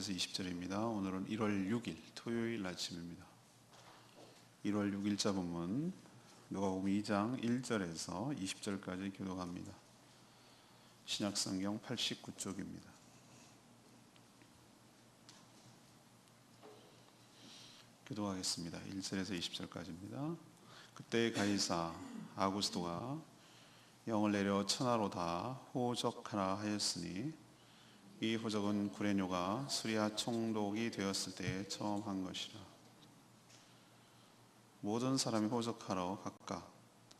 1절에서 20절입니다. 오늘은 1월 6일 토요일 아침입니다. 1월 6일자 본문 누가복음 2장 1절에서 20절까지 교독합니다. 신약성경 89쪽입니다. 교독하겠습니다. 1절에서 20절까지입니다. 그때 가이사 아구스도가 영을 내려 천하로 다 호적하라 하였으니 이 호적은 구레뇨가 수리아 총독이 되었을 때에 처음 한 것이라. 모든 사람이 호적하러 각각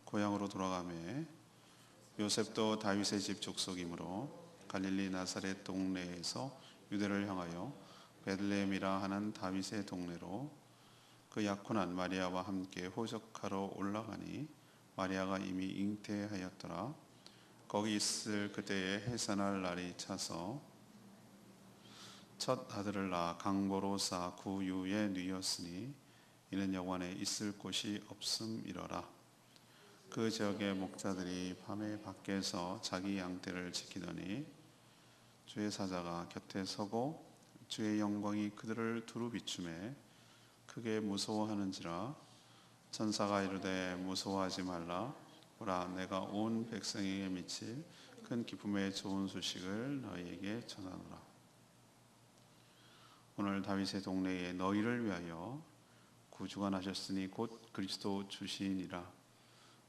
고향으로 돌아가매 요셉도 다윗의 집 족속이므로 갈릴리 나사렛 동네에서 유대를 향하여 베들레헴이라 하는 다윗의 동네로 그 약혼한 마리아와 함께 호적하러 올라가니 마리아가 이미 잉태하였더라. 거기 있을 그때에 해산할 날이 차서 첫 아들을 낳아 강보로사 구유의 뉘었으니 이는 영원에 있을 곳이 없음이러라. 그 지역의 목자들이 밤에 밖에서 자기 양떼를 지키더니 주의 사자가 곁에 서고 주의 영광이 그들을 두루 비추매 크게 무서워하는지라. 천사가 이르되 무서워하지 말라. 보라, 내가 온 백성에게 미칠 큰 기쁨의 좋은 소식을 너희에게 전하노라. 오늘 다윗의 동네에 너희를 위하여 구주가 나셨으니 곧 그리스도 주시니라.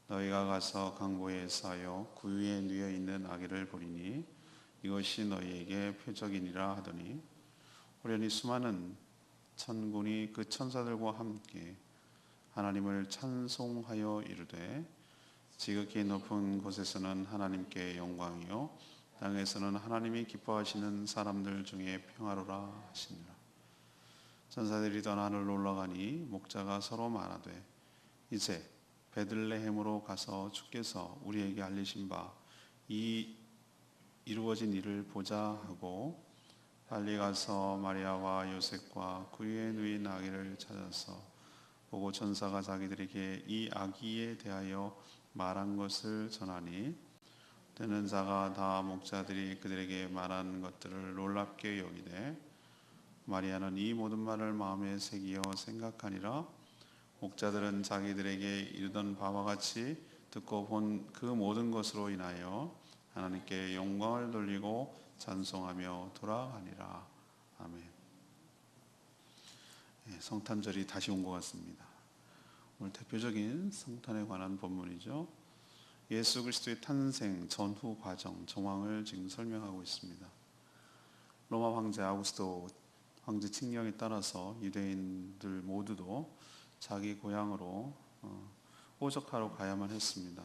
너희가 가서 강보에 싸여 구유에 누워 있는 아기를 보리니 이것이 너희에게 표적이니라 하더니 호련히 수많은 천군이 그 천사들과 함께 하나님을 찬송하여 이르되 지극히 높은 곳에서는 하나님께 영광이요 땅에서는 하나님이 기뻐하시는 사람들 중에 평화로라 하시니라. 천사들이 더 하늘로 올라가니 목자가 서로 말하되 이제 베들레헴으로 가서 주께서 우리에게 알리신 바 이 이루어진 일을 보자 하고 빨리 가서 마리아와 요셉과 구유에 누인 아기를 찾아서 보고 천사가 자기들에게 이 아기에 대하여 말한 것을 전하니 듣는 자가 다 목자들이 그들에게 말한 것들을 놀랍게 여기되 마리아는 이 모든 말을 마음에 새기어 생각하니라. 목자들은 자기들에게 이르던 바와 같이 듣고 본 그 모든 것으로 인하여 하나님께 영광을 돌리고 찬송하며 돌아가니라. 아멘. 성탄절이 다시 온 것 같습니다. 오늘 대표적인 성탄에 관한 본문이죠. 예수 그리스도의 탄생 전후 과정, 정황을 지금 설명하고 있습니다. 로마 황제 아구스도 황제 칙령에 따라서 유대인들 모두도 자기 고향으로 호적하러 가야만 했습니다.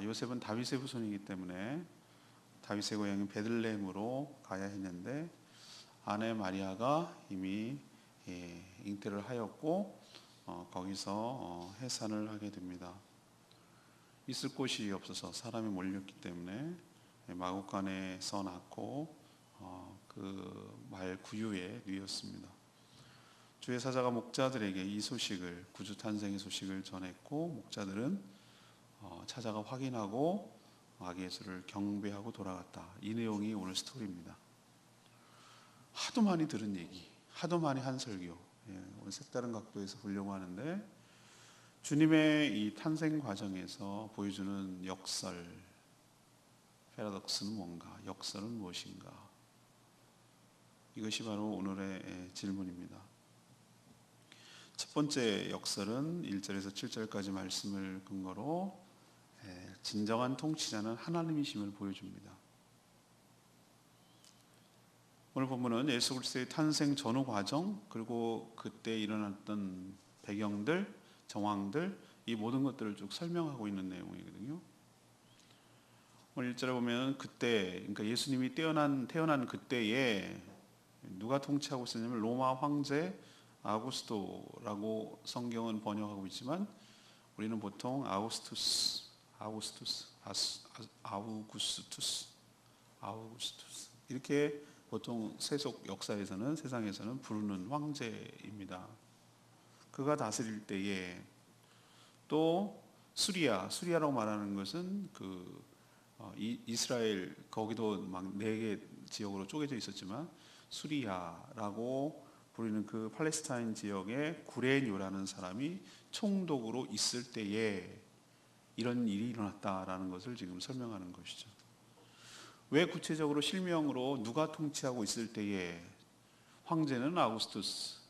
요셉은 다윗의 후손이기 때문에 다윗의 고향인 베들레헴으로 가야 했는데 아내 마리아가 이미 잉태를 하였고 거기서 해산을 하게 됩니다. 있을 곳이 없어서 사람이 몰렸기 때문에 마구간에서 낳고 그 말 구유에 누였습니다. 주의 사자가 목자들에게 이 소식을, 구주 탄생의 소식을 전했고 목자들은 찾아가 확인하고 아기 예수를 경배하고 돌아갔다. 이 내용이 오늘 스토리입니다. 하도 많이 들은 얘기, 하도 많이 한 설교, 오늘 색다른 각도에서 보려고 하는데 주님의 이 탄생 과정에서 보여주는 역설, 패러독스는 뭔가, 역설은 무엇인가? 이것이 바로 오늘의 질문입니다. 첫 번째 역설은 1절에서 7절까지 말씀을 근거로 진정한 통치자는 하나님이심을 보여줍니다. 오늘 본문은 예수 그리스도의 탄생 전후 과정, 그리고 그때 일어났던 배경들, 정황들, 이 모든 것들을 쭉 설명하고 있는 내용이거든요. 오늘 1절에 보면 그때, 그러니까 예수님이 태어난 그때에 누가 통치하고 있었냐면 로마 황제 아구스토라고 성경은 번역하고 있지만 우리는 보통 아우구스투스 이렇게 보통 세속 역사에서는, 세상에서는 부르는 황제입니다. 그가 다스릴 때에 또 수리아라고 말하는 것은 이스라엘, 거기도 막 지역으로 쪼개져 있었지만 수리아라고 부르는 그 팔레스타인 지역의 구레뇨라는 사람이 총독으로 있을 때에 이런 일이 일어났다라는 것을 지금 설명하는 것이죠. 왜 구체적으로 실명으로 누가 통치하고 있을 때에 황제는 아우구스투스,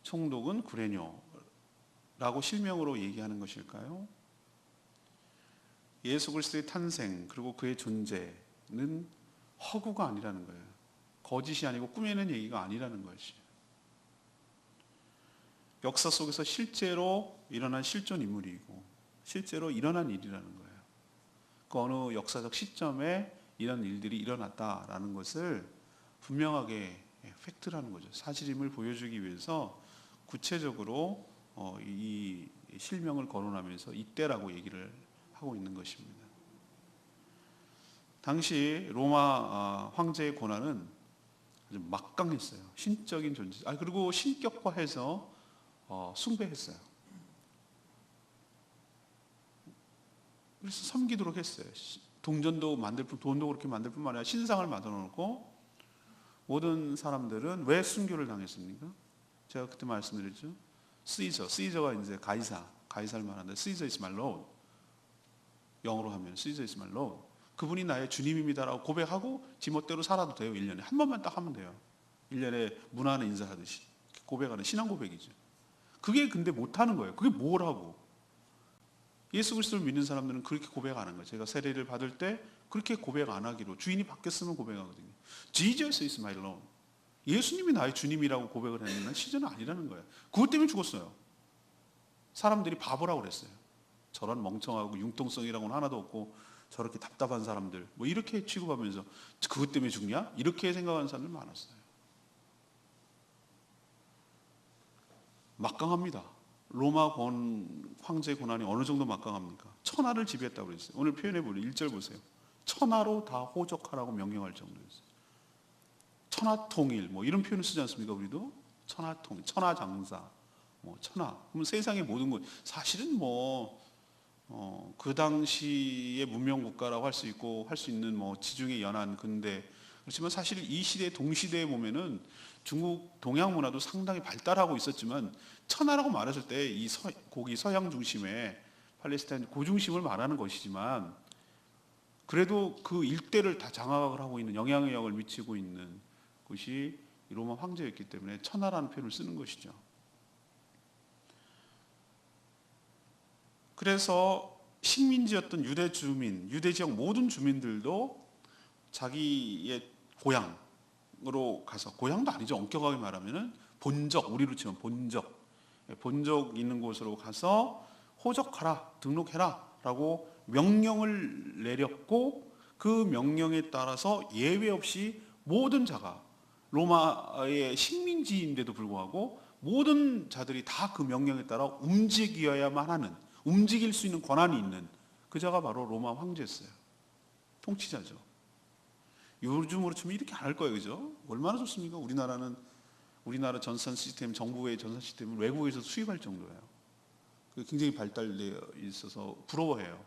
총독은 구레뇨라고 실명으로 얘기하는 것일까요? 예수 그리스도의 탄생 그리고 그의 존재는 허구가 아니라는 거예요. 거짓이 아니고 꾸며낸 얘기가 아니라는 것이에요. 역사 속에서 실제로 일어난 실존 인물이고 실제로 일어난 일이라는 거예요. 그 어느 역사적 시점에 이런 일들이 일어났다라는 것을 분명하게 팩트라는 거죠. 사실임을 보여주기 위해서 구체적으로 이 실명을 거론하면서 이때라고 얘기를 하고 있는 것입니다. 당시 로마 황제의 권한은 아주 막강했어요. 신적인 존재. 그리고 신격화해서 숭배했어요. 그래서 섬기도록 했어요. 동전도 만들 뿐, 돈도 그렇게 만들 뿐만 아니라 신상을 만들어 놓고 모든 사람들은 왜 순교를 당했습니까? 제가 그때 말씀드렸죠. 시저가 이제 가이사를 말하는데 Caesar is my Lord. 영어로 하면 Caesar is my Lord. 그분이 나의 주님입니다라고 고백하고 지멋대로 살아도 돼요. 1년에 한 번만 딱 하면 돼요. 1년에 문화는 인사하듯이 고백하는 신앙 고백이죠. 그게 근데 못하는 거예요. 그게 뭐라고? 예수 그리스도를 믿는 사람들은 그렇게 고백 안 하는 거예요. 제가 세례를 받을 때 그렇게 고백 안 하기로, 주인이 바뀌었으면 고백하거든요. Jesus is my Lord. 예수님이 나의 주님이라고 고백을 했는데 시즌은 아니라는 거예요. 그것 때문에 죽었어요. 사람들이 바보라고 그랬어요. 저런 멍청하고 융통성이라고는 하나도 없고 저렇게 답답한 사람들 뭐 이렇게 취급하면서 그것 때문에 죽냐? 이렇게 생각하는 사람들 많았어요. 막강합니다. 로마 황제의 권한이 어느 정도 막강합니까? 천하를 지배했다고 그랬어요. 오늘 표현해 보세요. 1절 보세요. 천하로 다 호적하라고 명령할 정도였어요. 천하통일 뭐 이런 표현을 쓰지 않습니까? 우리도 천하통일, 천하장사, 뭐 천하. 그러면 세상의 모든 것 사실은 그 당시의 문명 국가라고 할 수 있고 할 수 있는 뭐 지중해 연안 근대. 그렇지만 사실 이 시대 동시대에 보면은 중국 동양 문화도 상당히 발달하고 있었지만 천하라고 말했을 때 이 고기 서양 중심의 팔레스타인 그 중심을 말하는 것이지만 그래도 그 일대를 다 장악을 하고 있는 영향력을 미치고 있는 것이 로마 황제였기 때문에 천하라는 표현을 쓰는 것이죠. 그래서 식민지였던 유대 주민, 유대 지역 모든 주민들도 자기의 고향으로 가서, 고향도 아니죠. 엄격하게 말하면은 본적, 우리로 치면 본적 있는 곳으로 가서 호적하라, 등록해라 라고 명령을 내렸고 그 명령에 따라서 예외 없이 모든 자가 로마의 식민지인데도 불구하고 모든 자들이 다 그 명령에 따라 움직여야만 하는, 움직일 수 있는 권한이 있는 그 자가 바로 로마 황제였어요. 통치자죠. 요즘으로 치면 이렇게 안 할 거예요. 그죠? 얼마나 좋습니까? 우리나라 전산 시스템, 정부의 전산 시스템은 외국에서 수입할 정도예요. 굉장히 발달되어 있어서 부러워해요.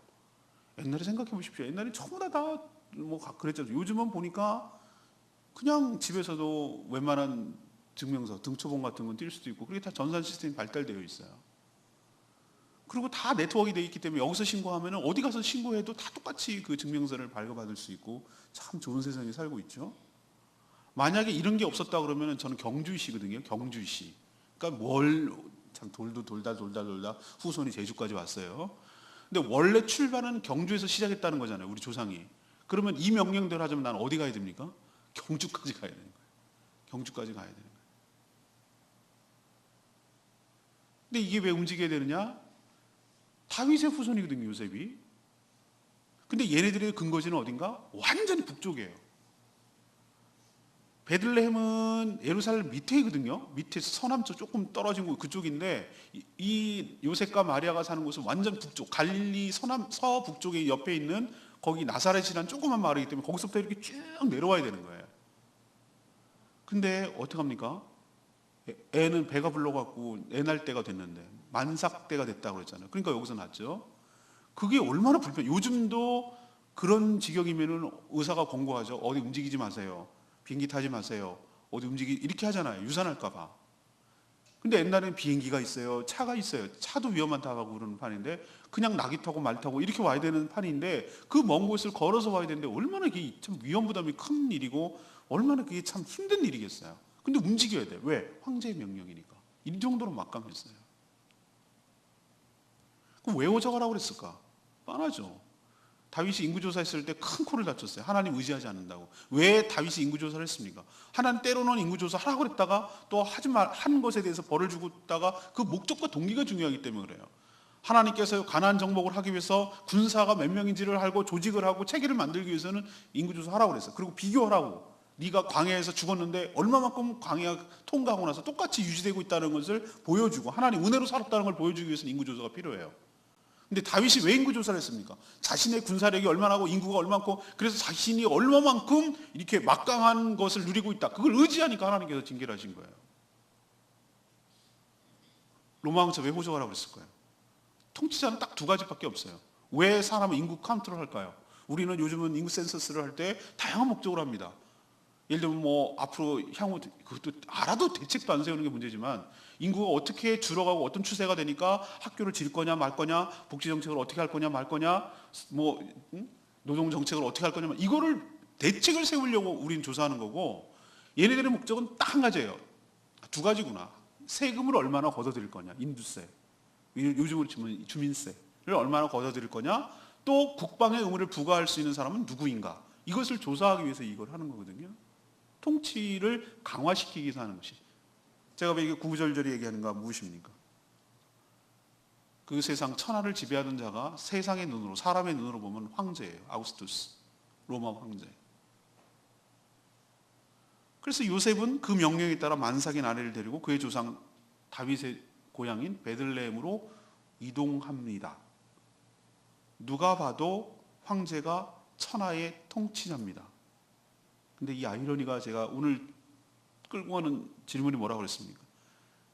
옛날에 생각해 보십시오. 옛날에 전부 다 뭐 그랬잖아요. 요즘은 보니까 그냥 집에서도 웬만한 증명서, 등초본 같은 건 띌 수도 있고 그게 다 전산 시스템이 발달되어 있어요. 그리고 다 네트워크가 되어 있기 때문에 여기서 신고하면 어디 가서 신고해도 다 똑같이 그 증명서를 발급받을 수 있고 참 좋은 세상에 살고 있죠. 만약에 이런 게 없었다 그러면 저는 경주시거든요. 경주시. 그러니까 참 돌다 후손이 제주까지 왔어요. 근데 원래 출발은 경주에서 시작했다는 거잖아요. 우리 조상이. 그러면 이 명령대로 하자면 난 어디 가야 됩니까? 경주까지 가야 되는 거예요. 경주까지 가야 되는 거예요. 근데 이게 왜 움직여야 되느냐? 다윗의 후손이거든요, 요셉이. 근데 얘네들의 근거지는 어딘가? 완전히 북쪽이에요. 베들레헴은 예루살렘 밑에거든요. 밑에 서남쪽 조금 떨어진 곳 그쪽인데 이 요셉과 마리아가 사는 곳은 완전 북쪽, 갈릴리 서북쪽에 옆에 있는 거기 나사렛이라는 조그만 마을이기 때문에 거기서부터 이렇게 쭉 내려와야 되는 거예요. 근데 어떡합니까? 애는 배가 불러갖고 애 날 때가 됐는데 만삭 때가 됐다고 그랬잖아요. 그러니까 여기서 났죠. 그게 얼마나 불편. 요즘도 그런 지경이면은 의사가 권고하죠. 어디 움직이지 마세요. 비행기 타지 마세요. 어디 이렇게 하잖아요. 유산할까 봐. 근데 옛날에는 비행기가 있어요. 차가 있어요. 차도 위험하다 하고 그러는 판인데 그냥 낙이 타고 말 타고 이렇게 와야 되는 판인데 그 먼 곳을 걸어서 와야 되는데 얼마나 이게 참 위험 부담이 큰 일이고 얼마나 그게 참 힘든 일이겠어요. 근데 움직여야 돼. 왜? 황제의 명령이니까. 이 정도로 막강했어요. 그럼 왜 오작하라고 그랬을까? 뻔하죠. 다윗이 인구조사했을 때 큰 코를 다쳤어요. 하나님 의지하지 않는다고. 왜 다윗이 인구조사를 했습니까? 하나님 때로는 인구조사 하라고 그랬다가 또 한 것에 대해서 벌을 주고 있다가 그 목적과 동기가 중요하기 때문에 그래요. 하나님께서 가나안 정복을 하기 위해서 군사가 몇 명인지를 알고 조직을 하고 체계를 만들기 위해서는 인구조사 하라고 그랬어요. 그리고 비교하라고. 네가 광야에서 죽었는데 얼마만큼 광야 통과하고 나서 똑같이 유지되고 있다는 것을 보여주고 하나님 은혜로 살았다는 걸 보여주기 위해서는 인구조사가 필요해요. 근데 다윗이 왜 인구조사를 했습니까? 자신의 군사력이 얼마나 고 인구가 얼마만큼 그래서 자신이 얼마만큼 이렇게 막강한 것을 누리고 있다. 그걸 의지하니까 하나님께서 징계를 하신 거예요. 로마 왕자 왜 호적하라고 그랬을 거예요? 통치자는 딱 두 가지밖에 없어요. 왜 사람은 인구 카운트를 할까요? 우리는 요즘은 인구 센서스를 할 때 다양한 목적으로 합니다. 예를 들면 뭐 앞으로 향후 그것도 알아도 대책도 안 세우는 게 문제지만 인구가 어떻게 줄어가고 어떤 추세가 되니까 학교를 질 거냐 말 거냐, 복지 정책을 어떻게 할 거냐 말 거냐, 뭐 노동 정책을 어떻게 할 거냐, 이거를 대책을 세우려고 우리는 조사하는 거고 얘네들의 목적은 딱 한 가지예요. 두 가지구나. 세금을 얼마나 걷어들일 거냐, 인두세, 요즘으로 치면 주민세를 얼마나 걷어들일 거냐, 또 국방의 의무를 부과할 수 있는 사람은 누구인가, 이것을 조사하기 위해서 이걸 하는 거거든요. 통치를 강화시키기 위해서 하는 것이. 제가 왜 이게 구구절절히 얘기하는가 무엇입니까? 그 세상 천하를 지배하던 자가 세상의 눈으로, 사람의 눈으로 보면 황제예요. 아우구스투스, 로마 황제. 그래서 요셉은 그 명령에 따라 만삭의 나래를 데리고 그의 조상 다윗의 고향인 베들레헴으로 이동합니다. 누가 봐도 황제가 천하의 통치자입니다. 근데 이 아이러니가, 제가 오늘 끌고 가는 질문이 뭐라고 그랬습니까?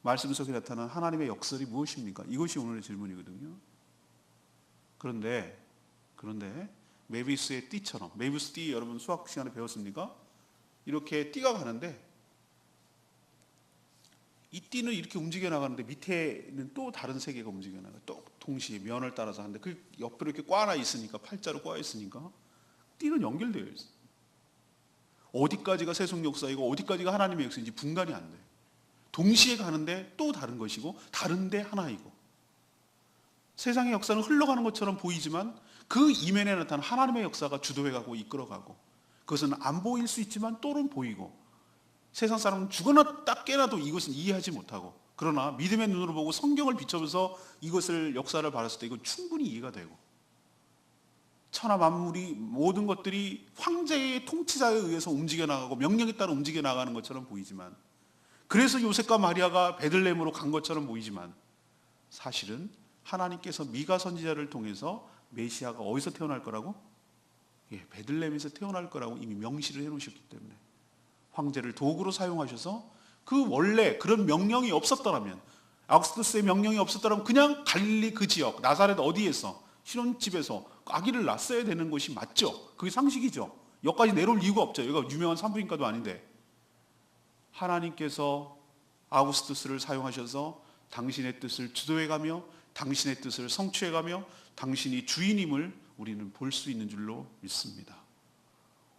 말씀 속에 나타난 하나님의 역설이 무엇입니까? 이것이 오늘의 질문이거든요. 그런데 메비우스의 띠처럼, 메비우스 띠 여러분 수학 시간에 배웠습니까? 이렇게 띠가 가는데 이 띠는 이렇게 움직여 나가는데 밑에는 또 다른 세계가 움직여 나가요. 또 동시에 면을 따라서 하는데 그 옆으로 이렇게 꽈나 있으니까, 팔자로 꽈 있으니까 띠는 연결되어 있어요. 어디까지가 세속 역사이고 어디까지가 하나님의 역사인지 분간이 안 돼요. 동시에 가는데 또 다른 것이고 다른데 하나이고, 세상의 역사는 흘러가는 것처럼 보이지만 그 이면에 나타난 하나님의 역사가 주도해가고 이끌어가고, 그것은 안 보일 수 있지만 또는 보이고, 세상 사람은 죽어나 딱 깨나도 이것은 이해하지 못하고, 그러나 믿음의 눈으로 보고 성경을 비춰서 이것을 역사를 바랐을 때 이건 충분히 이해가 되고, 천하 만물이 모든 것들이 황제의 통치자에 의해서 움직여 나가고 명령에 따라 움직여 나가는 것처럼 보이지만, 그래서 요셉과 마리아가 베들레헴으로 간 것처럼 보이지만 사실은 하나님께서 미가 선지자를 통해서 메시아가 어디서 태어날 거라고? 베들레헴에서 태어날 거라고 이미 명시를 해놓으셨기 때문에 황제를 도구로 사용하셔서, 그 원래 그런 명령이 없었더라면, 아우구스투스의 명령이 없었더라면 그냥 갈릴리 그 지역 나사렛 어디에서 신혼집에서 아기를 낳았어야 되는 것이 맞죠. 그게 상식이죠. 여기까지 내려올 이유가 없죠. 여기가 유명한 산부인과도 아닌데. 하나님께서 아우구스투스를 사용하셔서 당신의 뜻을 주도해가며 당신의 뜻을 성취해가며 당신이 주인임을 우리는 볼 수 있는 줄로 믿습니다.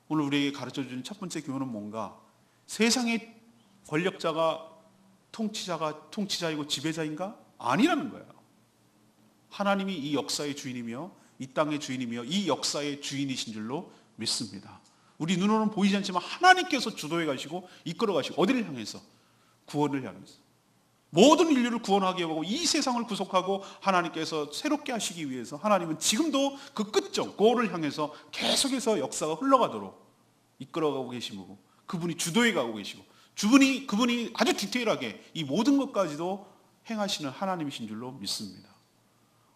오늘 우리에게 가르쳐주는 첫 번째 교훈은 뭔가? 세상의 권력자가 통치자이고 지배자인가? 아니라는 거예요. 하나님이 이 역사의 주인이며 이 땅의 주인이며 이 역사의 주인이신 줄로 믿습니다. 우리 눈으로는 보이지 않지만 하나님께서 주도해 가시고 이끌어 가시고, 어디를 향해서? 구원을 향해서. 모든 인류를 구원하게 하고 이 세상을 구속하고 하나님께서 새롭게 하시기 위해서 하나님은 지금도 그 끝점, 고를 향해서 계속해서 역사가 흘러가도록 이끌어가고 계시고, 그분이 주도해 가고 계시고, 그분이 아주 디테일하게 이 모든 것까지도 행하시는 하나님이신 줄로 믿습니다.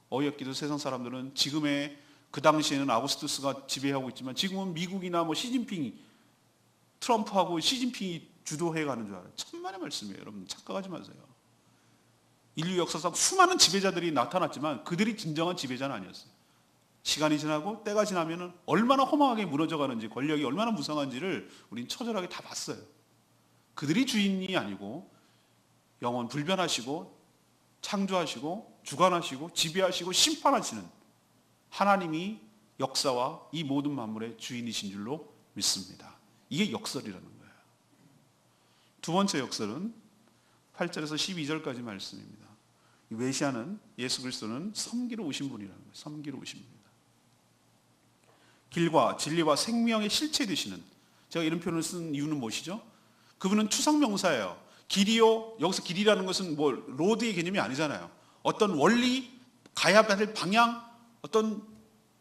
어이없기도 세상 사람들은 지금의, 그 당시에는 아우구스투스가 지배하고 있지만 지금은 미국이나 뭐 트럼프하고 시진핑이 주도해 가는 줄 알아요. 천만의 말씀이에요. 여러분 착각하지 마세요. 인류 역사상 수많은 지배자들이 나타났지만 그들이 진정한 지배자는 아니었어요. 시간이 지나고 때가 지나면은 얼마나 허망하게 무너져가는지, 권력이 얼마나 무성한지를 우린 처절하게 다 봤어요. 그들이 주인이 아니고 영원 불변하시고 창조하시고 주관하시고 지배하시고 심판하시는 하나님이 역사와 이 모든 만물의 주인이신 줄로 믿습니다. 이게 역설이라는 거예요. 두 번째 역설은 8절에서 12절까지 말씀입니다. 이 메시아는, 예수 그리스도는 섬기러 오신 분이라는 거예요. 섬기러 오신 분이다. 길과 진리와 생명의 실체 되시는, 제가 이런 표현을 쓴 이유는 무엇이죠? 그분은 추상명사예요. 길이요, 여기서 길이라는 것은 뭐 로드의 개념이 아니잖아요. 어떤 원리, 가야 할 방향, 어떤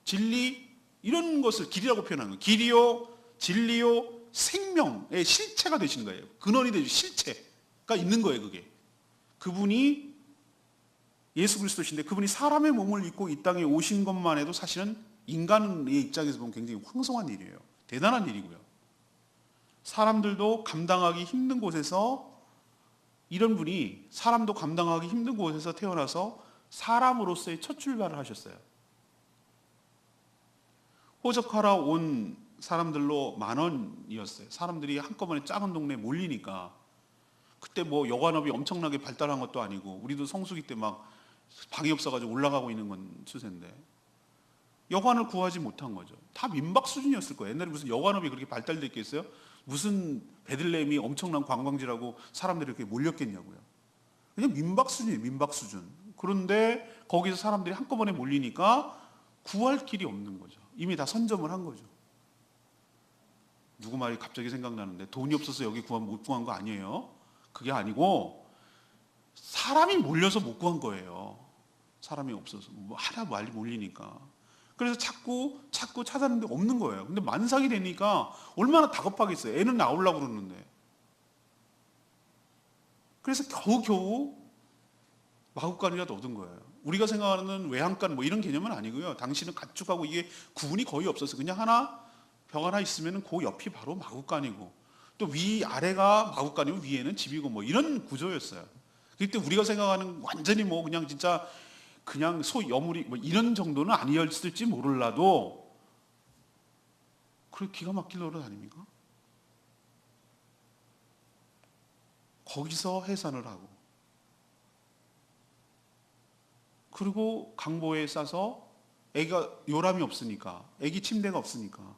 진리, 이런 것을 길이라고 표현하는 거예요. 길이요, 진리요, 생명의 실체가 되시는 거예요. 근원이 되죠. 실체가 있는 거예요. 그게. 그분이 예수 그리스도신데, 그분이 사람의 몸을 입고 이 땅에 오신 것만 해도 사실은 인간의 입장에서 보면 굉장히 황송한 일이에요. 대단한 일이고요. 사람들도 감당하기 힘든 곳에서, 이런 분이 사람도 감당하기 힘든 곳에서 태어나서 사람으로서의 첫 출발을 하셨어요. 호적하러 온 사람들로 10,000원이었어요. 사람들이 한꺼번에 작은 동네에 몰리니까, 그때 뭐 여관업이 엄청나게 발달한 것도 아니고, 우리도 성수기 때 막 방이 없어가지고 올라가고 있는 건 추세인데, 여관을 구하지 못한 거죠. 다 민박 수준이었을 거예요. 옛날에 무슨 여관업이 그렇게 발달돼 있겠어요? 무슨 베들레헴이 엄청난 관광지라고 사람들이 이렇게 몰렸겠냐고요. 그냥 민박 수준이에요. 민박 수준. 그런데 거기서 사람들이 한꺼번에 몰리니까 구할 길이 없는 거죠. 이미 다 선점을 한 거죠. 누구 말이 갑자기 생각나는데, 돈이 없어서 여기 못 구한 거 아니에요. 그게 아니고 사람이 몰려서 못 구한 거예요. 사람이 없어서 뭐 하나 말리 몰리니까. 그래서 찾고 찾았는데 없는 거예요. 근데 만삭이 되니까 얼마나 다급하겠어요. 애는 나오려고 그러는데. 그래서 겨우겨우 마구간이라도 얻은 거예요. 우리가 생각하는 외양간 뭐 이런 개념은 아니고요. 당신은 가축하고 이게 구분이 거의 없어서 그냥 벽 하나 있으면 그 옆이 바로 마구간이고, 또 아래가 마구간이고 위에는 집이고 뭐 이런 구조였어요. 그때 우리가 생각하는 완전히 뭐 그냥 진짜 그냥 여물이 뭐 이런 정도는 아니었을지 몰라도, 그렇게 기가 막힐 노릇 아닙니까? 거기서 해산을 하고, 그리고 강보에 싸서, 애가 요람이 없으니까, 애기 침대가 없으니까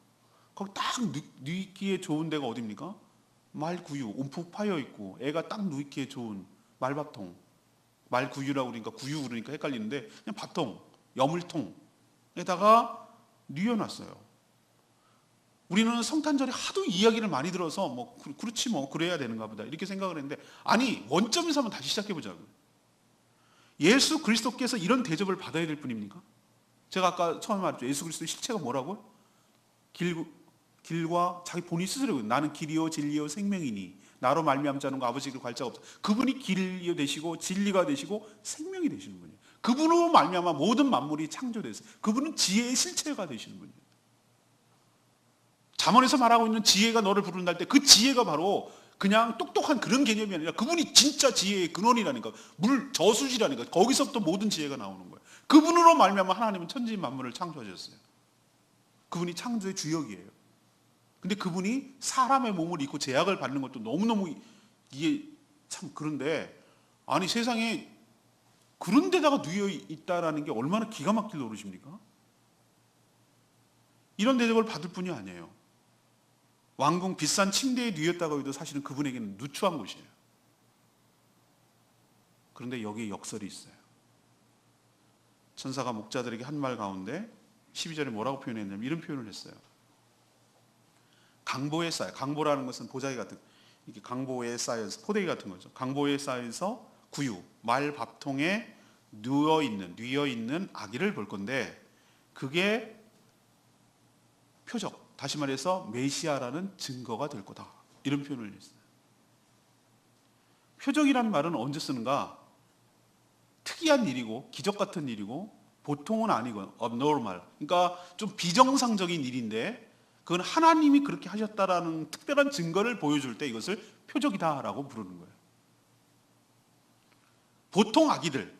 거기 딱 누이기에 좋은 데가 어딥니까? 말구유, 움푹 파여 있고 애가 딱 누이기에 좋은 말밥통, 말구유라고 그러니까 구유 그러니까 헷갈리는데, 그냥 밥통, 여물통에다가 뉘어놨어요. 우리는 성탄절에 하도 이야기를 많이 들어서 뭐 그렇지 뭐 그래야 되는가 보다 이렇게 생각을 했는데, 아니 원점에서 한번 다시 시작해 보자고요. 예수 그리스도께서 이런 대접을 받아야 될 분입니까? 제가 아까 처음에 말했죠. 예수 그리스도의 실체가 뭐라고요? 길과 자기 본인 스스로, 나는 길이요 진리요 생명이니 나로 말미암지 않은 거 아버지께 갈 자가 없어. 그분이 길이 되시고 진리가 되시고 생명이 되시는 분이에요. 그분으로 말미암아 모든 만물이 창조됐어요. 그분은 지혜의 실체가 되시는 분이에요. 잠언에서 말하고 있는 지혜가 너를 부른다 할 때, 그 지혜가 바로 그냥 똑똑한 그런 개념이 아니라 그분이 진짜 지혜의 근원이라니까, 저수지라니까. 거기서부터 모든 지혜가 나오는 거예요. 그분으로 말미암아 하나님은 천지 만물을 창조하셨어요. 그분이 창조의 주역이에요. 근데 그분이 사람의 몸을 입고 제약을 받는 것도 너무너무, 이게 참, 그런데 아니 세상에 그런 데다가 누여 있다라는 게 얼마나 기가 막힐 노릇입니까? 이런 대접을 받을 뿐이 아니에요. 왕궁 비싼 침대에 누였다고 해도 사실은 그분에게는 누추한 곳이에요. 그런데 여기에 역설이 있어요. 천사가 목자들에게 한 말 가운데 12절에 뭐라고 표현했냐면 이런 표현을 했어요. 강보에 쌓여, 강보라는 것은 보자기 같은, 이렇게 강보에 쌓여서 포대기 같은 거죠. 강보에 쌓여서 구유, 말 밥통에 누워 있는 아기를 볼 건데, 그게 표적, 다시 말해서 메시아라는 증거가 될 거다, 이런 표현을 했어요. 표적이라는 말은 언제 쓰는가? 특이한 일이고 기적 같은 일이고 보통은 아니고 abnormal, 그러니까 좀 비정상적인 일인데, 그건 하나님이 그렇게 하셨다라는 특별한 증거를 보여줄 때 이것을 표적이다라고 부르는 거예요. 보통 아기들,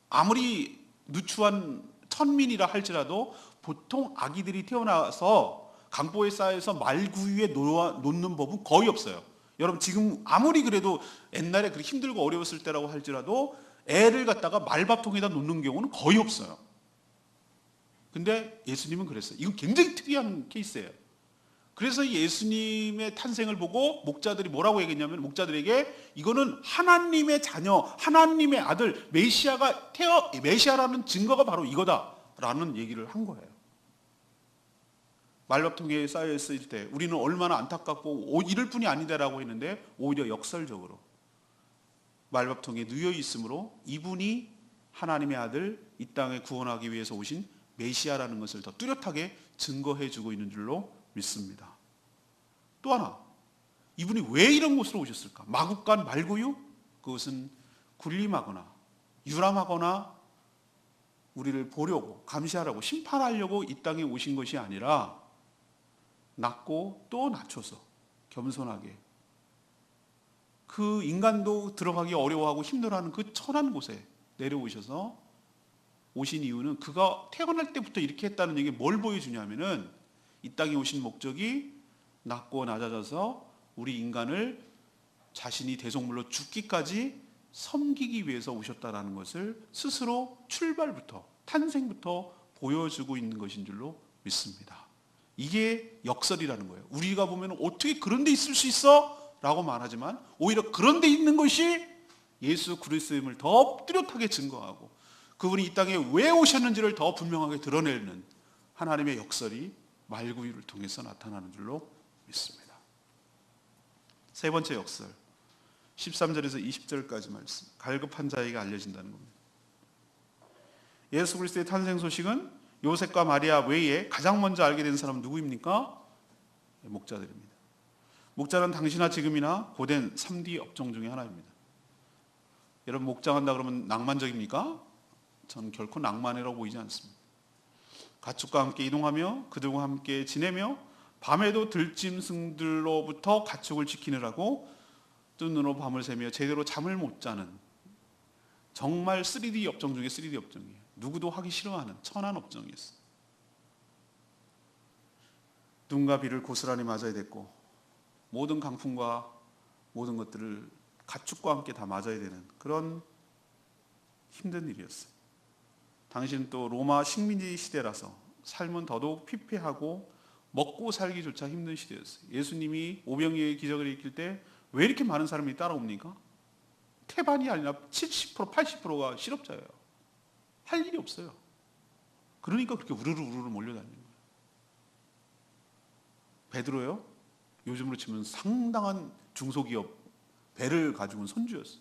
아무리 누추한 천민이라 할지라도 보통 아기들이 태어나서 강보에 쌓여서 말구유에 놓는 법은 거의 없어요. 여러분 지금 아무리 그래도 옛날에 그렇게 힘들고 어려웠을 때라고 할지라도 애를 갖다가 말밥통에다 놓는 경우는 거의 없어요. 근데 예수님은 그랬어요. 이건 굉장히 특이한 케이스예요. 그래서 예수님의 탄생을 보고 목자들이 뭐라고 얘기했냐면, 목자들에게 이거는 하나님의 자녀, 하나님의 아들, 메시아라는 증거가 바로 이거다라는 얘기를 한 거예요. 말밥통에 쌓여있을 때 우리는 얼마나 안타깝고 이럴 뿐이 아니다라고 했는데, 오히려 역설적으로 말밥통에 누여 있으므로 이분이 하나님의 아들, 이 땅에 구원하기 위해서 오신 메시아라는 것을 더 뚜렷하게 증거해 주고 있는 줄로 믿습니다. 또 하나, 이분이 왜 이런 곳으로 오셨을까? 마국간 말구유? 그것은 군림하거나 유람하거나 우리를 보려고, 감시하라고, 심판하려고 이 땅에 오신 것이 아니라 낮고 또 낮춰서 겸손하게 그 인간도 들어가기 어려워하고 힘들어하는 그 천한 곳에 내려오셔서 오신 이유는, 그가 태어날 때부터 이렇게 했다는 얘기가 뭘 보여주냐면은, 이 땅에 오신 목적이 낮고 낮아져서 우리 인간을 자신이 대속물로 죽기까지 섬기기 위해서 오셨다라는 것을 스스로 출발부터, 탄생부터 보여주고 있는 것인 줄로 믿습니다. 이게 역설이라는 거예요. 우리가 보면 어떻게 그런 데 있을 수 있어? 라고 말하지만 오히려 그런 데 있는 것이 예수 그리스도임을 더 뚜렷하게 증거하고, 그분이 이 땅에 왜 오셨는지를 더 분명하게 드러내는 하나님의 역설이 말구유를 통해서 나타나는 줄로 믿습니다. 세 번째 역설, 13절에서 20절까지 말씀, 갈급한 자에게 알려진다는 겁니다. 예수 그리스도의 탄생 소식은 요셉과 마리아 외에 가장 먼저 알게 된 사람은 누구입니까? 목자들입니다. 목자는 당시나 지금이나 고된 3D 업종 중에 하나입니다. 여러분, 목장한다 그러면 낭만적입니까? 저는 결코 낭만이라고 보이지 않습니다. 가축과 함께 이동하며 그들과 함께 지내며 밤에도 들짐승들로부터 가축을 지키느라고 뜬 눈으로 밤을 새며 제대로 잠을 못 자는, 정말 3D 업종 중에 3D 업종이에요. 누구도 하기 싫어하는 천한 업종이었어요. 눈과 비를 고스란히 맞아야 됐고, 모든 강풍과 모든 것들을 가축과 함께 다 맞아야 되는 그런 힘든 일이었어요. 당시는 또 로마 식민지 시대라서 삶은 더더욱 피폐하고 먹고 살기조차 힘든 시대였어요. 예수님이 오병이어의 기적을 일으킬 때 왜 이렇게 많은 사람이 따라옵니까? 태반이 아니라 70%, 80%가 실업자예요. 할 일이 없어요. 그러니까 그렇게 우르르 몰려다니는 거예요. 베드로요, 요즘으로 치면 상당한 중소기업 배를 가지고 온 선주였어요.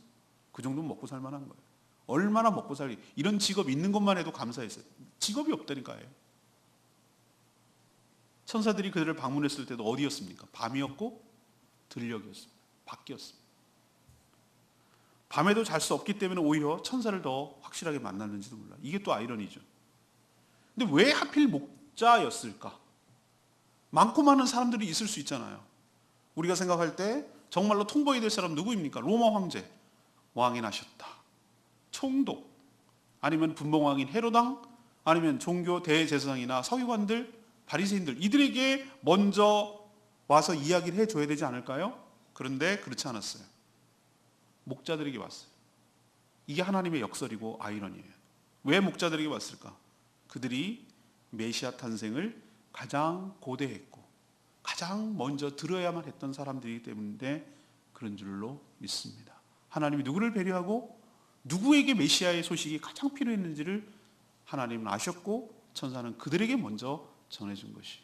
그 정도면 먹고 살만한 거예요. 얼마나 먹고 살기, 이런 직업 있는 것만 해도 감사했어요. 직업이 없다니까요. 천사들이 그들을 방문했을 때도 어디였습니까? 밤이었고 들녘이었습니다. 밖이었습니다. 밤에도 잘 수 없기 때문에 오히려 천사를 더 확실하게 만났는지도 몰라요. 이게 또 아이러니죠. 근데 왜 하필 목자였을까? 많고 많은 사람들이 있을 수 있잖아요. 우리가 생각할 때 정말로 통보해야 될 사람 누구입니까? 로마 황제, 왕이 나셨다. 총독, 아니면 분봉왕인 헤로당, 아니면 종교 대제사장이나 서기관들, 바리새인들, 이들에게 먼저 와서 이야기를 해줘야 되지 않을까요? 그런데 그렇지 않았어요. 목자들에게 왔어요. 이게 하나님의 역설이고 아이러니예요. 왜 목자들에게 왔을까? 그들이 메시아 탄생을 가장 고대했고 가장 먼저 들어야만 했던 사람들이기 때문에 그런 줄로 믿습니다. 하나님이 누구를 배려하고 누구에게 메시아의 소식이 가장 필요했는지를 하나님은 아셨고, 천사는 그들에게 먼저 전해준 것이,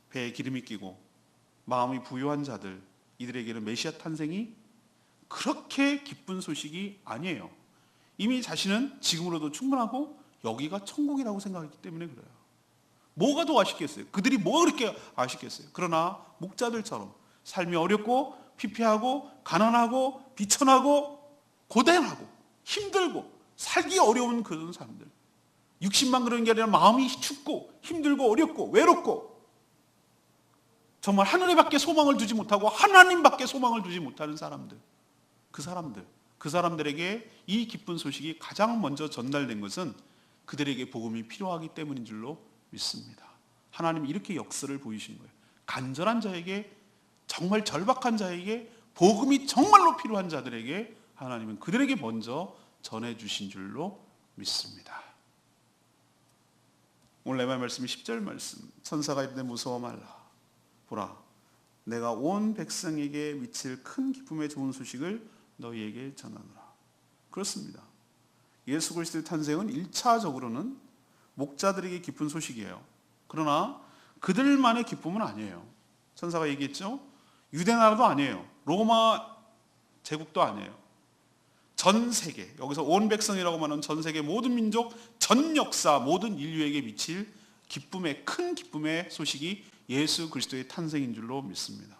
배에 기름이 끼고 마음이 부유한 자들, 이들에게는 메시아 탄생이 그렇게 기쁜 소식이 아니에요. 이미 자신은 지금으로도 충분하고 여기가 천국이라고 생각했기 때문에 그래요. 뭐가 더 아쉽겠어요? 그들이 뭐가 그렇게 아쉽겠어요? 그러나 목자들처럼 삶이 어렵고 피폐하고 가난하고 비천하고 고단하고 힘들고 살기 어려운 그런 사람들, 육신만 그런 게 아니라 마음이 춥고 힘들고 어렵고 외롭고 정말 하늘에 밖에 소망을 두지 못하고 하나님 밖에 소망을 두지 못하는 사람들, 그 사람들에게 이 기쁜 소식이 가장 먼저 전달된 것은 그들에게 복음이 필요하기 때문인 줄로 믿습니다. 하나님 이렇게 역사를 보이신 거예요. 간절한 자에게, 정말 절박한 자에게, 복음이 정말로 필요한 자들에게 하나님은 그들에게 먼저 전해주신 줄로 믿습니다. 오늘 내 말씀이 10절 말씀. 천사가 이르되 무서워 말라. 보라, 내가 온 백성에게 미칠 큰 기쁨의 좋은 소식을 너희에게 전하노라. 그렇습니다. 예수 그리스도의 탄생은 1차적으로는 목자들에게 기쁜 소식이에요. 그러나 그들만의 기쁨은 아니에요. 천사가 얘기했죠. 유대 나라도 아니에요. 로마 제국도 아니에요. 전 세계, 여기서 온 백성이라고 말하는 전 세계 모든 민족, 전 역사, 모든 인류에게 미칠 기쁨의, 큰 기쁨의 소식이 예수 그리스도의 탄생인 줄로 믿습니다.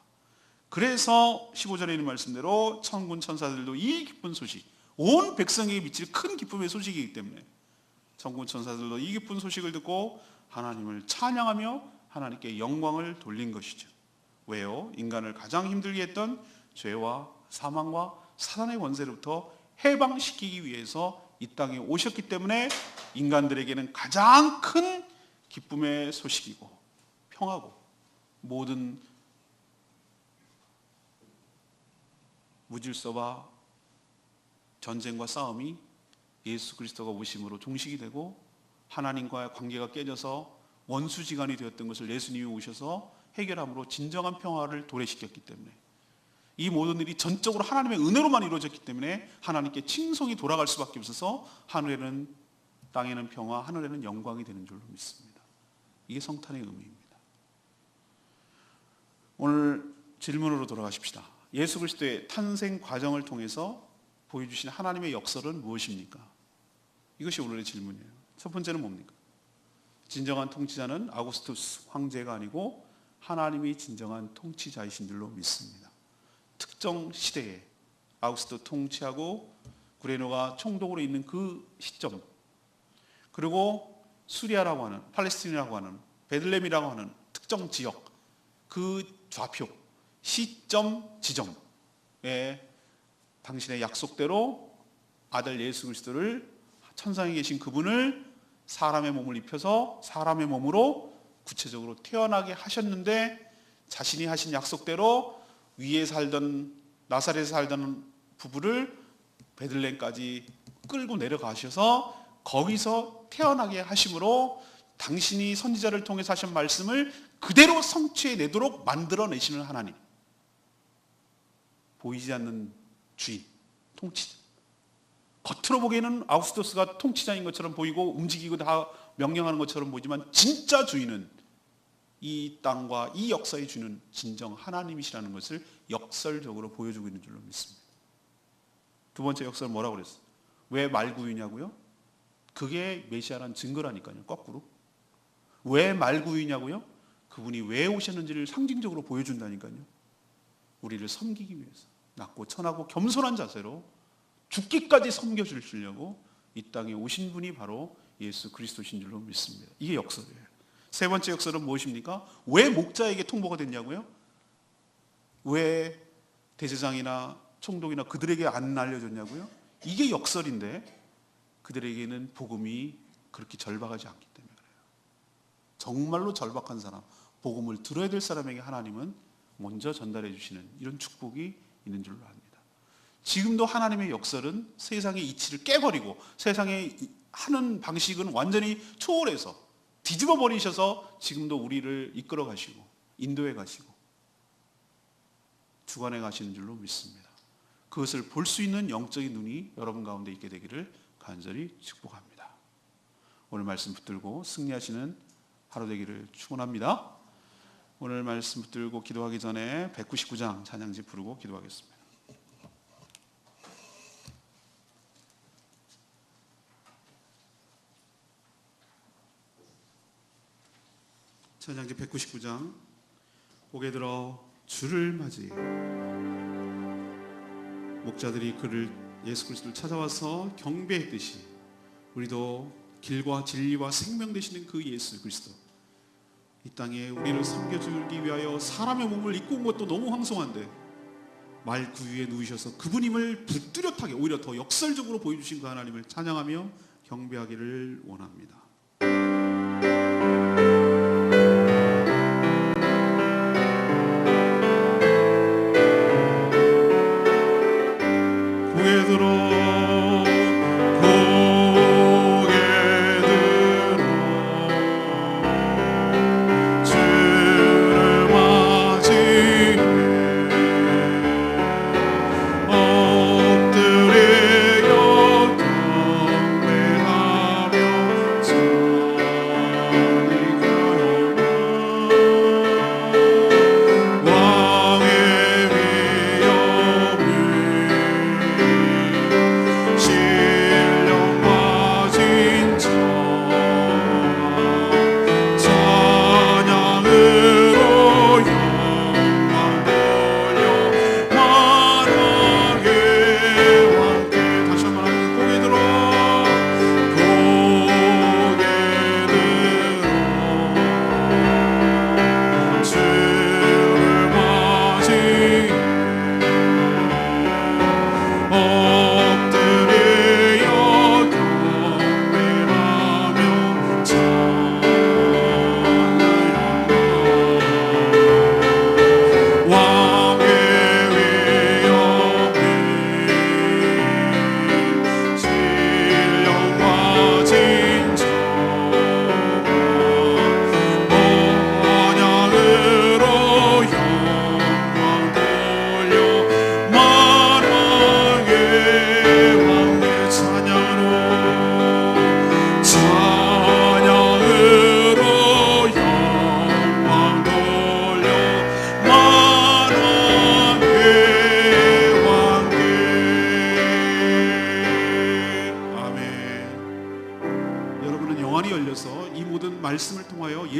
그래서 15절에 있는 말씀대로 천군 천사들도 이 기쁜 소식, 온 백성에게 미칠 큰 기쁨의 소식이기 때문에 천군 천사들도 이 기쁜 소식을 듣고 하나님을 찬양하며 하나님께 영광을 돌린 것이죠. 왜요? 인간을 가장 힘들게 했던 죄와 사망과 사단의 권세로부터 해방시키기 위해서 이 땅에 오셨기 때문에 인간들에게는 가장 큰 기쁨의 소식이고 평화고 모든 무질서와 전쟁과 싸움이 예수 그리스도가 오심으로 종식이 되고 하나님과의 관계가 깨져서 원수지간이 되었던 것을 예수님이 오셔서 해결함으로 진정한 평화를 도래시켰기 때문에 이 모든 일이 전적으로 하나님의 은혜로만 이루어졌기 때문에 하나님께 칭송이 돌아갈 수밖에 없어서 하늘에는, 땅에는 평화, 하늘에는 영광이 되는 줄로 믿습니다. 이게 성탄의 의미입니다. 오늘 질문으로 돌아가십시다. 예수 그리스도의 탄생 과정을 통해서 보여주신 하나님의 역설은 무엇입니까? 이것이 오늘의 질문이에요. 첫 번째는 뭡니까? 진정한 통치자는 아우구스투스 황제가 아니고 하나님이 진정한 통치자이신 줄로 믿습니다. 특정 시대에 아우구스투스 통치하고 구레노가 총독으로 있는 그 시점, 그리고 수리아라고 하는, 팔레스틴이라고 하는, 베들레헴이라고 하는 특정 지역, 그 좌표, 시점, 지점에 당신의 약속대로 아들 예수 그리스도를, 천상에 계신 그분을 사람의 몸을 입혀서 사람의 몸으로 구체적으로 태어나게 하셨는데, 자신이 하신 약속대로 위에 살던, 나사렛에 살던 부부를 베들레헴까지 끌고 내려가셔서 거기서 태어나게 하심으로 당신이 선지자를 통해서 하신 말씀을 그대로 성취해내도록 만들어내시는 하나님, 보이지 않는 주인, 통치자. 겉으로 보기에는 아우구스투스가 통치자인 것처럼 보이고 움직이고 다 명령하는 것처럼 보이지만 진짜 주인은, 이 땅과 이 역사의 주인은 진정 하나님이시라는 것을 역설적으로 보여주고 있는 줄로 믿습니다. 두 번째 역설 뭐라고 그랬어요? 왜 말구유냐고요? 그게 메시아란 증거라니까요. 거꾸로. 왜 말구유냐고요? 그분이 왜 오셨는지를 상징적으로 보여준다니까요. 우리를 섬기기 위해서 낮고 천하고 겸손한 자세로 죽기까지 섬겨주시려고 이 땅에 오신 분이 바로 예수 그리스도신 줄로 믿습니다. 이게 역설이에요. 세 번째 역설은 무엇입니까? 왜 목자에게 통보가 됐냐고요? 왜 대제사장이나 총독이나 그들에게 안 알려졌냐고요? 이게 역설인데 그들에게는 복음이 그렇게 절박하지 않기 때문에 그래요. 정말로 절박한 사람, 복음을 들어야 될 사람에게 하나님은 먼저 전달해 주시는 이런 축복이 있는 줄로 압니다. 지금도 하나님의 역설은 세상의 이치를 깨버리고 세상의 하는 방식은 완전히 초월해서 뒤집어 버리셔서 지금도 우리를 이끌어 가시고 인도해 가시고 주관해 가시는 줄로 믿습니다. 그것을 볼 수 있는 영적인 눈이 여러분 가운데 있게 되기를 간절히 축복합니다. 오늘 말씀 붙들고 승리하시는 하루 되기를 축원합니다. 오늘 말씀 붙들고 기도하기 전에 199장 찬양지 부르고 기도하겠습니다. 찬양지 199장. 고개 들어 주를 맞이해. 목자들이 그를, 예수 그리스도를 찾아와서 경배했듯이 우리도 길과 진리와 생명 되시는 그 예수 그리스도, 이 땅에 우리를 섬겨주기 위하여 사람의 몸을 입고 온 것도 너무 황송한데 말 구유에 누우셔서 그분임을 뚜렷하게 오히려 더 역설적으로 보여주신 그 하나님을 찬양하며 경배하기를 원합니다.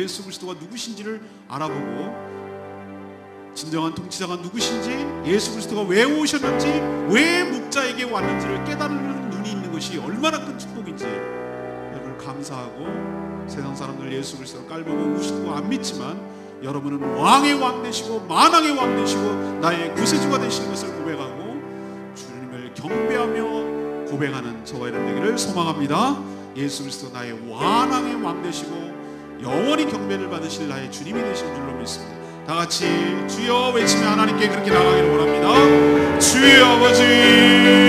예수 그리스도가 누구신지를 알아보고 진정한 통치자가 누구신지, 예수 그리스도가 왜 오셨는지, 왜 목자에게 왔는지를 깨달는 눈이 있는 것이 얼마나 큰 축복인지 여러분을 감사하고, 세상 사람들 예수 그리스도를 깔보고 무시하고 안 믿지만 여러분은 왕의 왕 되시고 만왕의 왕 되시고 나의 구세주가 되시는 것을 고백하고 주님을 경배하며 고백하는 저와 여러분 되기를 소망합니다. 예수 그리스도 나의 만왕의 왕 되시고 영원히 경배를 받으실 나의 주님이 되신 줄로 믿습니다. 다 같이 주여 외치며 하나님께 그렇게 나가기를 원합니다. 주의 아버지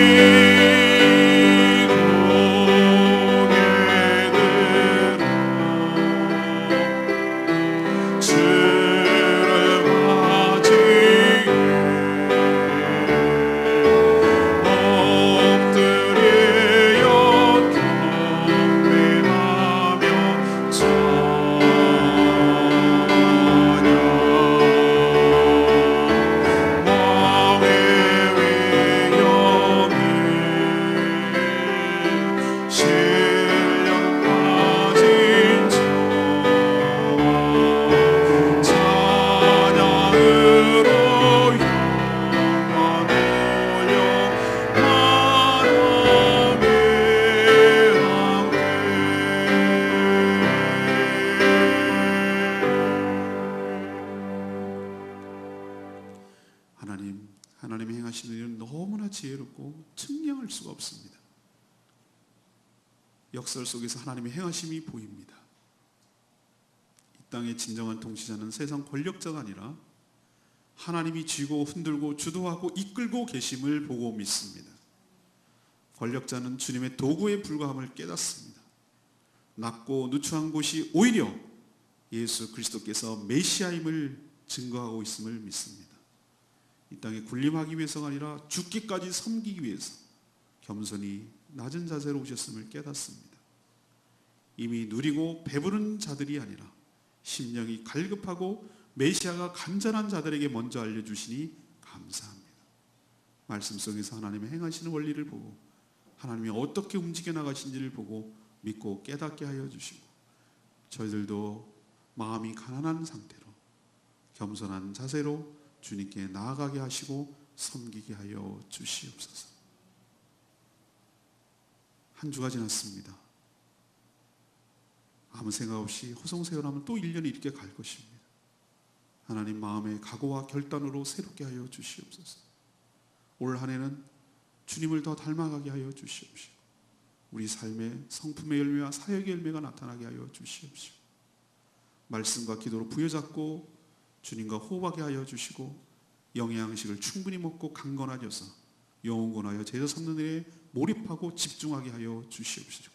하나님이 행하시는 일은 너무나 지혜롭고 측량할 수가 없습니다. 역사 속에서 하나님의 행하심이 보입니다. 이 땅의 진정한 통치자는 세상 권력자가 아니라 하나님이 쥐고 흔들고 주도하고 이끌고 계심을 보고 믿습니다. 권력자는 주님의 도구에 불과함을 깨닫습니다. 낮고 누추한 곳이 오히려 예수 그리스도께서 메시아임을 증거하고 있음을 믿습니다. 이 땅에 군림하기 위해서가 아니라 죽기까지 섬기기 위해서 겸손히 낮은 자세로 오셨음을 깨닫습니다. 이미 누리고 배부른 자들이 아니라 심령이 갈급하고 메시아가 간절한 자들에게 먼저 알려주시니 감사합니다. 말씀 속에서 하나님의 행하시는 원리를 보고 하나님이 어떻게 움직여 나가신지를 보고 믿고 깨닫게 하여 주시고, 저희들도 마음이 가난한 상태로 겸손한 자세로 주님께 나아가게 하시고 섬기게 하여 주시옵소서. 한 주가 지났습니다. 아무 생각 없이 허송세월하면 또 1년이 이렇게 갈 것입니다. 하나님 마음의 각오와 결단으로 새롭게 하여 주시옵소서. 올 한 해는 주님을 더 닮아가게 하여 주시옵시고, 우리 삶의 성품의 열매와 사역의 열매가 나타나게 하여 주시옵시고, 말씀과 기도로 부여잡고 주님과 호흡하게 하여 주시고, 영양식을 충분히 먹고 강건하여서 영원하여 제자 삼는 일에 몰입하고 집중하게 하여 주시옵시고,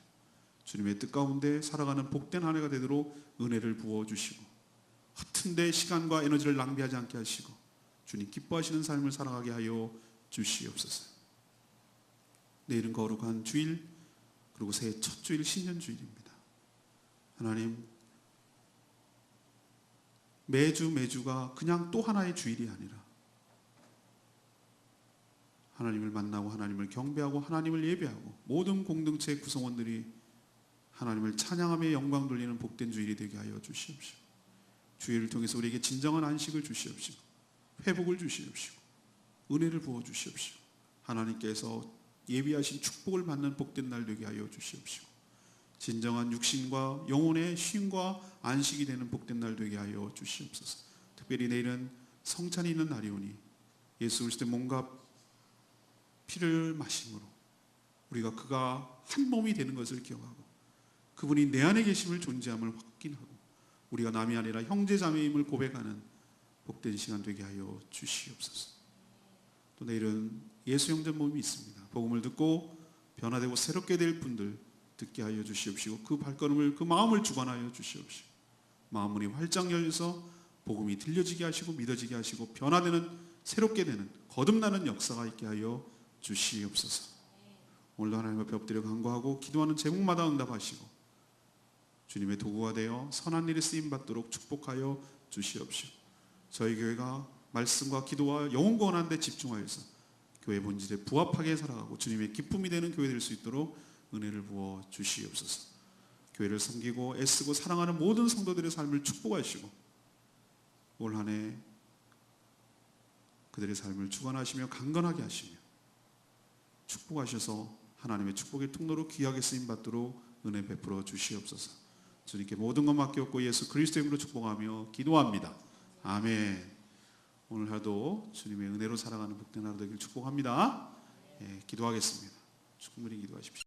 주님의 뜻 가운데 살아가는 복된 한 해가 되도록 은혜를 부어주시고, 허튼데 시간과 에너지를 낭비하지 않게 하시고 주님 기뻐하시는 삶을 살아가게 하여 주시옵소서. 내일은 거룩한 주일, 그리고 새해 첫 주일 신년주일입니다. 하나님, 매주가 그냥 또 하나의 주일이 아니라 하나님을 만나고 하나님을 경배하고 하나님을 예배하고 모든 공동체 구성원들이 하나님을 찬양하며 영광 돌리는 복된 주일이 되게 하여 주시옵시고, 주일을 통해서 우리에게 진정한 안식을 주시옵시고 회복을 주시옵시고 은혜를 부어 주시옵시고, 하나님께서 예비하신 축복을 받는 복된 날 되게 하여 주시옵시고, 진정한 육신과 영혼의 쉼과 안식이 되는 복된 날 되게 하여 주시옵소서. 특별히 내일은 성찬이 있는 날이오니 예수 그리스도의 몸과 피를 마심으로 우리가 그가 한 몸이 되는 것을 기억하고 그분이 내 안에 계심을 존재함을 확인하고 우리가 남이 아니라 형제자매임을 고백하는 복된 시간 되게 하여 주시옵소서. 또 내일은 예수 형제 모임이 있습니다. 복음을 듣고 변화되고 새롭게 될 분들 듣게 하여 주시옵시고, 그 발걸음을, 그 마음을 주관하여 주시옵시고, 마음문이 활짝 열려서 복음이 들려지게 하시고 믿어지게 하시고 변화되는, 새롭게 되는, 거듭나는 역사가 있게 하여 주시옵소서. 오늘도 하나님 앞에 엎드려 간구하고 기도하는 제목마다 응답하시고 주님의 도구가 되어 선한 일에 쓰임받도록 축복하여 주시옵시고, 저희 교회가 말씀과 기도와 영혼 구원하는 데 집중하여서 교회 본질에 부합하게 살아가고 주님의 기쁨이 되는 교회 될 수 있도록 은혜를 부어 주시옵소서. 교회를 섬기고 애쓰고 사랑하는 모든 성도들의 삶을 축복하시고 올 한 해 그들의 삶을 주관하시며 강건하게 하시며 축복하셔서 하나님의 축복의 통로로 귀하게 쓰임받도록 은혜 베풀어 주시옵소서. 주님께 모든 것 맡겼고 예수 그리스도의 이름으로 축복하며 기도합니다. 아멘. 오늘 하루도 주님의 은혜로 살아가는 복된 하루 되길 축복합니다. 기도하겠습니다. 충분히 기도하십시오.